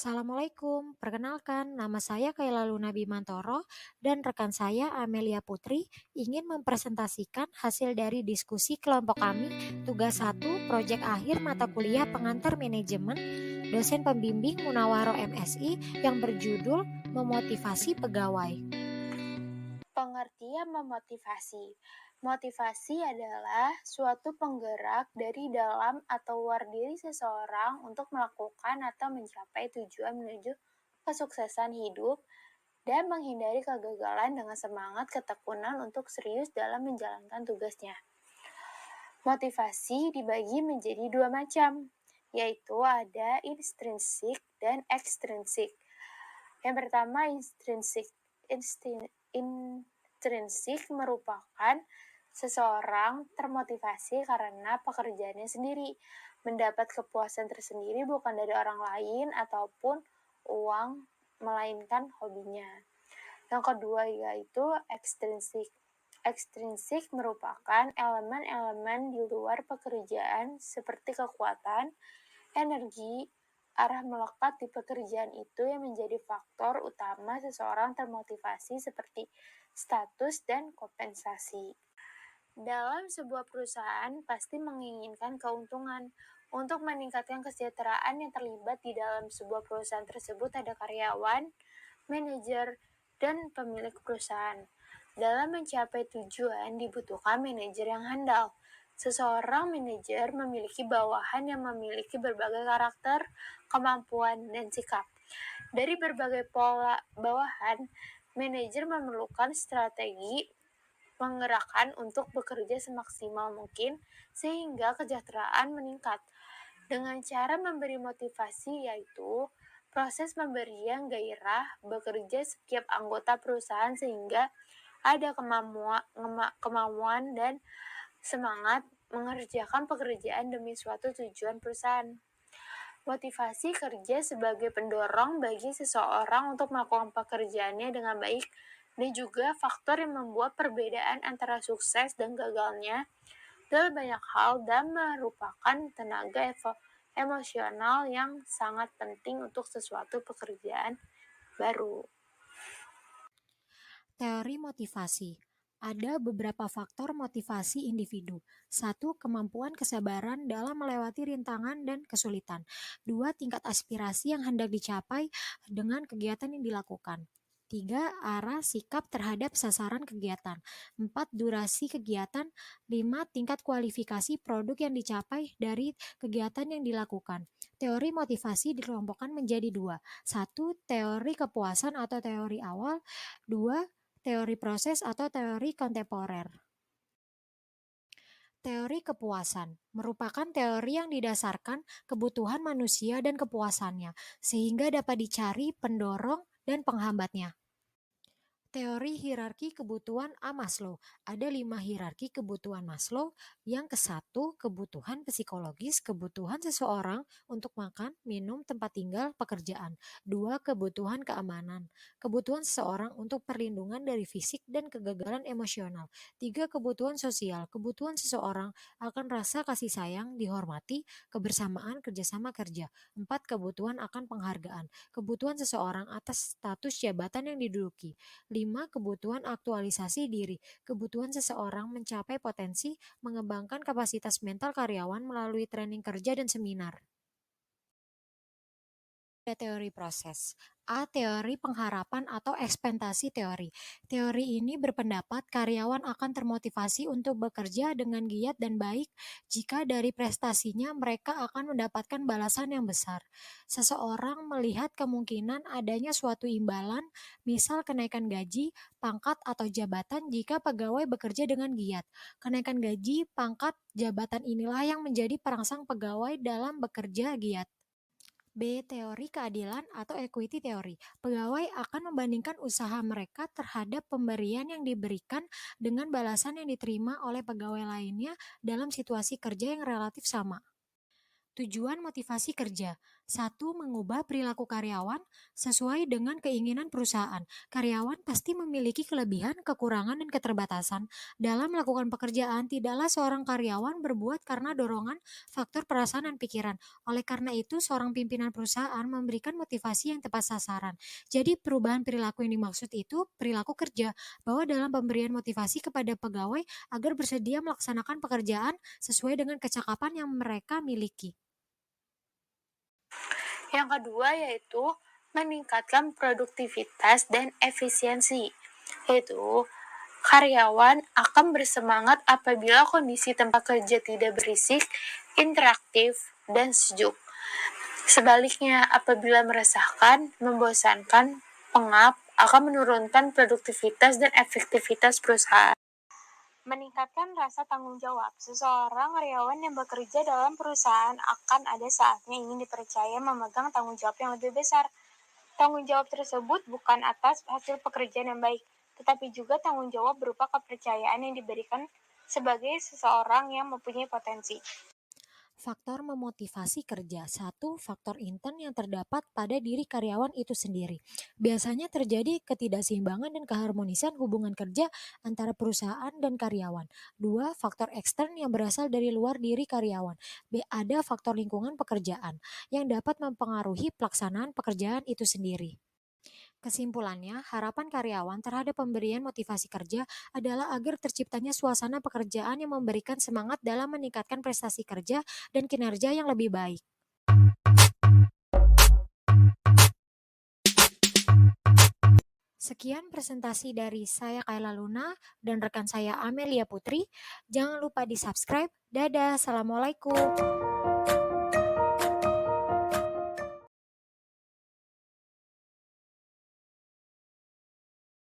Assalamualaikum, perkenalkan nama saya Kaila Luna Bimantoro dan rekan saya Amelia Putri ingin mempresentasikan hasil dari diskusi kelompok kami tugas 1 proyek akhir mata kuliah pengantar manajemen dosen pembimbing Munawaro MSI yang berjudul Memotivasi Pegawai. Pengertian memotivasi. Motivasi adalah suatu penggerak dari dalam atau luar diri seseorang untuk melakukan atau mencapai tujuan menuju kesuksesan hidup dan menghindari kegagalan dengan semangat ketekunan untuk serius dalam menjalankan tugasnya. Motivasi dibagi menjadi dua macam, yaitu ada intrinsik dan ekstrinsik. Yang pertama intrinsik merupakan seseorang termotivasi karena pekerjaannya sendiri, mendapat kepuasan tersendiri bukan dari orang lain ataupun uang, melainkan hobinya. Yang kedua yaitu ekstrinsik. Ekstrinsik merupakan elemen-elemen di luar pekerjaan seperti kekuatan, energi, arah melekat di pekerjaan itu yang menjadi faktor utama seseorang termotivasi seperti status dan kompensasi. Dalam sebuah perusahaan pasti menginginkan keuntungan. Untuk meningkatkan kesejahteraan yang terlibat di dalam sebuah perusahaan tersebut ada karyawan, manajer, dan pemilik perusahaan. Dalam mencapai tujuan dibutuhkan manajer yang handal. Seseorang manajer memiliki bawahan yang memiliki berbagai karakter, kemampuan, dan sikap. Dari berbagai pola bawahan, manajer memerlukan strategi menggerakkan untuk bekerja semaksimal mungkin sehingga kesejahteraan meningkat. Dengan cara memberi motivasi yaitu proses pemberian gairah bekerja setiap anggota perusahaan sehingga ada kemauan dan semangat mengerjakan pekerjaan demi suatu tujuan perusahaan. Motivasi kerja sebagai pendorong bagi seseorang untuk melakukan pekerjaannya dengan baik dan juga faktor yang membuat perbedaan antara sukses dan gagalnya dalam banyak hal dan merupakan tenaga emosional yang sangat penting untuk sesuatu pekerjaan baru. Teori motivasi. Ada beberapa faktor motivasi individu. 1. Kemampuan kesabaran dalam melewati rintangan dan kesulitan. 2. Tingkat aspirasi yang hendak dicapai dengan kegiatan yang dilakukan. 3. Arah sikap terhadap sasaran kegiatan. 4. Durasi kegiatan. 5. Tingkat kualifikasi produk yang dicapai dari kegiatan yang dilakukan. Teori motivasi dikelompokkan menjadi dua. 1. Teori kepuasan atau teori awal. 2. Teori proses atau teori kontemporer. Teori kepuasan merupakan teori yang didasarkan kebutuhan manusia dan kepuasannya, sehingga dapat dicari pendorong dan penghambatnya. Teori hierarki kebutuhan A. Maslow. Ada 5 hierarki kebutuhan Maslow. Yang ke-1, kebutuhan psikologis, kebutuhan seseorang untuk makan, minum, tempat tinggal, pekerjaan. 2, kebutuhan keamanan, kebutuhan seseorang untuk perlindungan dari fisik dan kegagalan emosional. 3, kebutuhan sosial, kebutuhan seseorang akan rasa kasih sayang, dihormati, kebersamaan, kerjasama kerja. 4, kebutuhan akan penghargaan, kebutuhan seseorang atas status jabatan yang diduduki. 5. Kebutuhan aktualisasi diri, kebutuhan seseorang mencapai potensi, mengembangkan kapasitas mental karyawan melalui training kerja dan seminar. Ada teori proses. A. Teori pengharapan atau ekspektasi teori. Teori ini berpendapat karyawan akan termotivasi untuk bekerja dengan giat dan baik jika dari prestasinya mereka akan mendapatkan balasan yang besar. Seseorang melihat kemungkinan adanya suatu imbalan, misal kenaikan gaji, pangkat, atau jabatan jika pegawai bekerja dengan giat. Kenaikan gaji, pangkat, jabatan inilah yang menjadi perangsang pegawai dalam bekerja giat. B. Teori keadilan atau equity theory. Pegawai akan membandingkan usaha mereka terhadap pemberian yang diberikan dengan balasan yang diterima oleh pegawai lainnya dalam situasi kerja yang relatif sama. Tujuan motivasi kerja. Satu, mengubah perilaku karyawan sesuai dengan keinginan perusahaan. Karyawan pasti memiliki kelebihan, kekurangan, dan keterbatasan. Dalam melakukan pekerjaan, tidaklah seorang karyawan berbuat karena dorongan, faktor perasaan, dan pikiran. Oleh karena itu, seorang pimpinan perusahaan memberikan motivasi yang tepat sasaran. Jadi, perubahan perilaku yang dimaksud itu perilaku kerja, bahwa dalam pemberian motivasi kepada pegawai agar bersedia melaksanakan pekerjaan sesuai dengan kecakapan yang mereka miliki. Yang kedua yaitu meningkatkan produktivitas dan efisiensi, yaitu karyawan akan bersemangat apabila kondisi tempat kerja tidak berisik, interaktif, dan sejuk. Sebaliknya, apabila meresahkan, membosankan, pengap, akan menurunkan produktivitas dan efektivitas perusahaan. Meningkatkan rasa tanggung jawab. Seseorang karyawan yang bekerja dalam perusahaan akan ada saatnya ingin dipercaya memegang tanggung jawab yang lebih besar. Tanggung jawab tersebut bukan atas hasil pekerjaan yang baik, tetapi juga tanggung jawab berupa kepercayaan yang diberikan sebagai seseorang yang mempunyai potensi. Faktor memotivasi kerja. Satu, faktor intern yang terdapat pada diri karyawan itu sendiri. Biasanya terjadi ketidakseimbangan dan keharmonisan hubungan kerja antara perusahaan dan karyawan. Dua, faktor ekstern yang berasal dari luar diri karyawan. B, ada faktor lingkungan pekerjaan yang dapat mempengaruhi pelaksanaan pekerjaan itu sendiri. Kesimpulannya, harapan karyawan terhadap pemberian motivasi kerja adalah agar terciptanya suasana pekerjaan yang memberikan semangat dalam meningkatkan prestasi kerja dan kinerja yang lebih baik. Sekian presentasi dari saya Kayla Luna dan rekan saya Amelia Putri. Jangan lupa di subscribe. Dadah, Assalamualaikum.